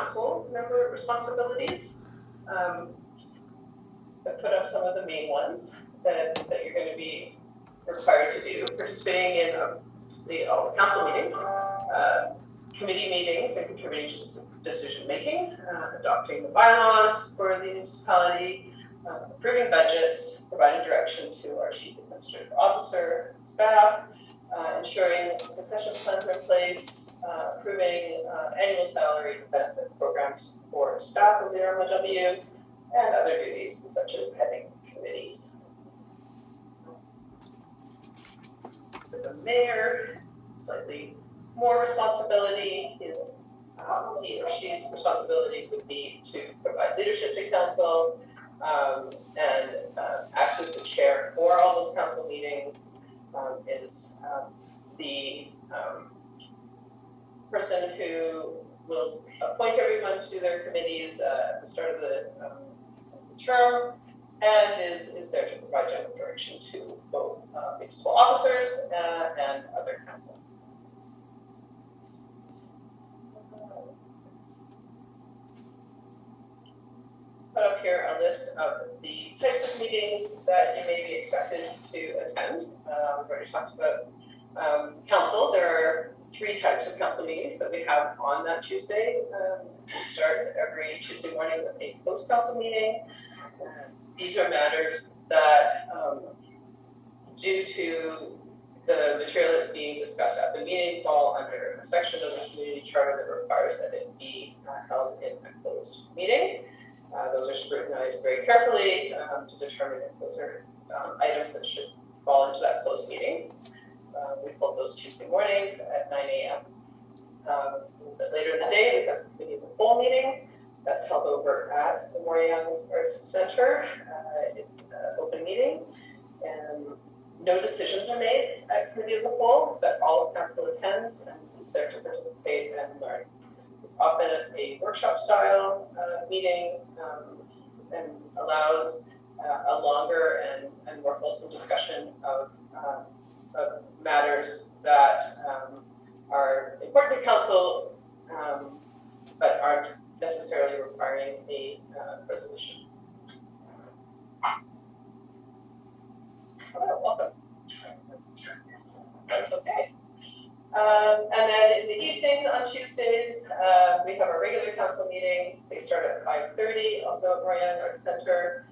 council member responsibilities. I put up some of the main ones that you're going to be required to do: participating in all the council meetings, committee meetings, and contributing to decision making, adopting the bylaws for the municipality, approving budgets, providing direction to our chief administrative officer and staff, ensuring succession plans are in place, approving annual salary and benefit programs for staff of the RMLW, and other duties such as heading committees. For the mayor, slightly more responsibility. His he or she's responsibility would be to provide leadership to council and acts as the chair for all those council meetings, is the person who will appoint everyone to their committees at the start of the term, and is there to provide general direction to both municipal officers and other council. Put up here a list of the types of meetings that you may be expected to attend. We've already talked about council. There are 3 types of council meetings that we have on that Tuesday. We start every Tuesday morning with a closed council meeting. These are matters that, due to the material that's being discussed at the meeting, fall under a section of the community charter that requires that it be held in a closed meeting. Those are scrutinized very carefully to determine if those are items that should fall into that closed meeting. We hold those Tuesday mornings at 9 a.m. A little bit later in the day, we've got the committee of the whole meeting. That's held over at the Moreyoung Arts Center. It's an open meeting, and no decisions are made at committee of the whole, but all of council attends and is there to participate and learn. It's often a workshop style meeting and allows a longer and more fulsome discussion of matters that are important to council, but aren't necessarily requiring a resolution. Hello, welcome. That's okay. And then in the evening on Tuesdays, we have our regular council meetings. They start at 5:30, also at Moreyoung Arts Center.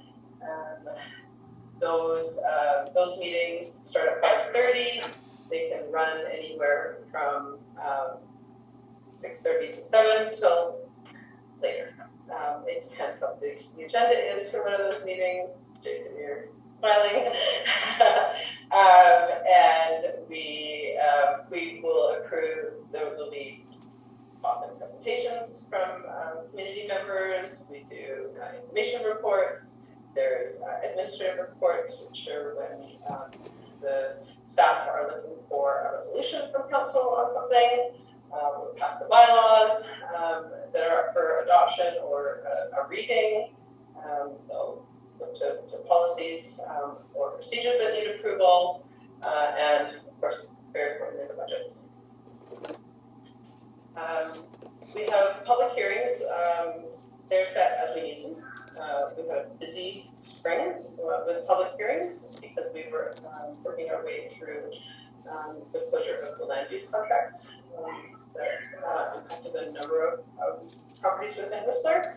Those meetings start at 5:30. They can run anywhere from 6:30 to 7 till later. It depends how big the agenda is for one of those meetings. Jason, you're smiling. And we will approve. There will be often presentations from community members. We do information reports. There's administrative reports, which are when the staff are looking for a resolution from council on something. We'll pass the bylaws that are up for adoption or a reading. They'll look to policies or procedures that need approval, and of course, very importantly, the budgets. We have public hearings. They're set as we need them. We've had a busy spring with public hearings because we were working our way through the closure of the land use contracts that impacted a number of properties within Whistler.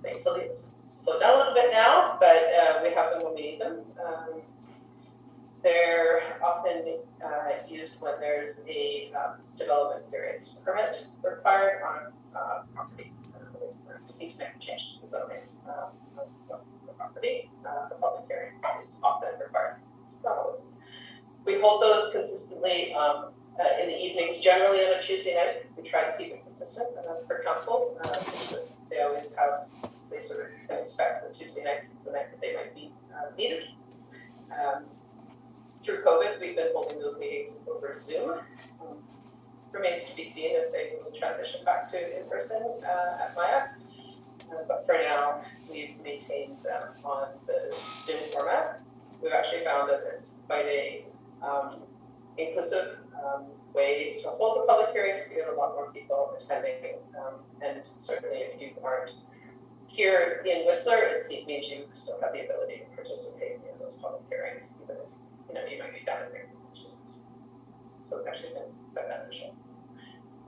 Thankfully, it's slowed down a little bit now, but we have them when we need them. They're often used when there's a development variance permit required on property. Need to make a change to the zoning of the property. The public hearing is often required, not always. We hold those consistently in the evenings, generally on a Tuesday night. We try to keep it consistent for council, so that they sort of can expect that Tuesday nights is the night that they might be needed. Through COVID, we've been holding those meetings over Zoom. Remains to be seen if they will transition back to in-person at Maya. But for now, we've maintained them on the Zoom format. We've actually found that it's quite a inclusive way to hold the public hearings. We have a lot more people attending, and certainly if you aren't here in Whistler, it means you still have the ability to participate in those public hearings, even if you might be down in there. So it's actually been quite beneficial.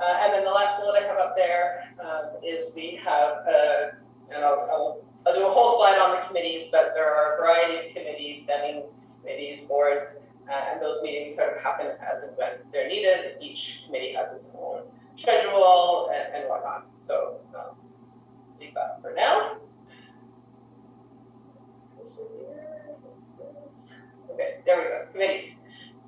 And then the last bullet I have up there is we have, and I'll do a whole slide on the committees, but there are a variety of committees, standing committees, boards, and those meetings sort of happen as and when they're needed. Each committee has its own schedule and whatnot. So leave that for now. Okay, there we go, committees.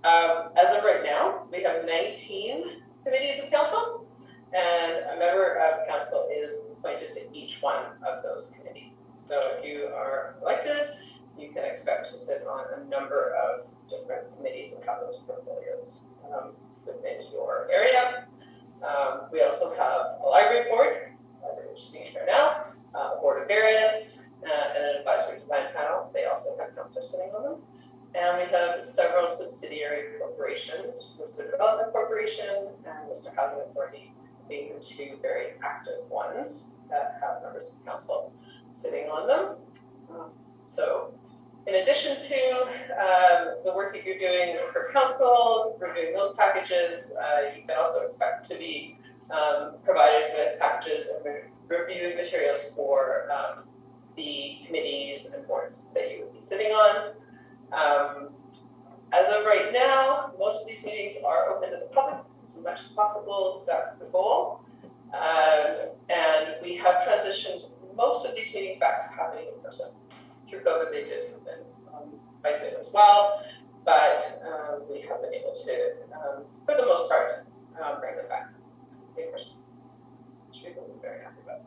As of right now, we have 19 committees of council, and a member of council is appointed to each one of those committees. So if you are elected, you can expect to sit on a number of different committees and have those portfolios within your area. We also have a library board, which is being here now, a board of variance, and an advisory design panel. They also have councillors sitting on them. And we have several subsidiary corporations, Whistler Development Corporation and Whistler Housing Authority being the two very active ones that have members of council sitting on them. So in addition to the work that you're doing for council, reviewing those packages, you can also expect to be provided with packages and reviewing materials for the committees and boards that you would be sitting on. As of right now, most of these meetings are open to the public as much as possible. That's the goal. And we have transitioned most of these meetings back to happening in person. Through COVID, they did happen by Zoom as well, but we have been able to, for the most part, bring them back in person, which we're very happy about.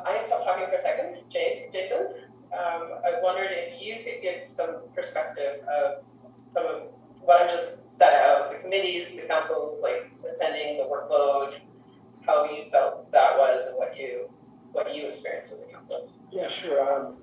I can stop talking for a second. Jason, I wondered if you could give some perspective of some of what I've just set out, the committees, the councils, like attending, the workload, how you felt that was, and what you experienced as a council. Yeah, sure.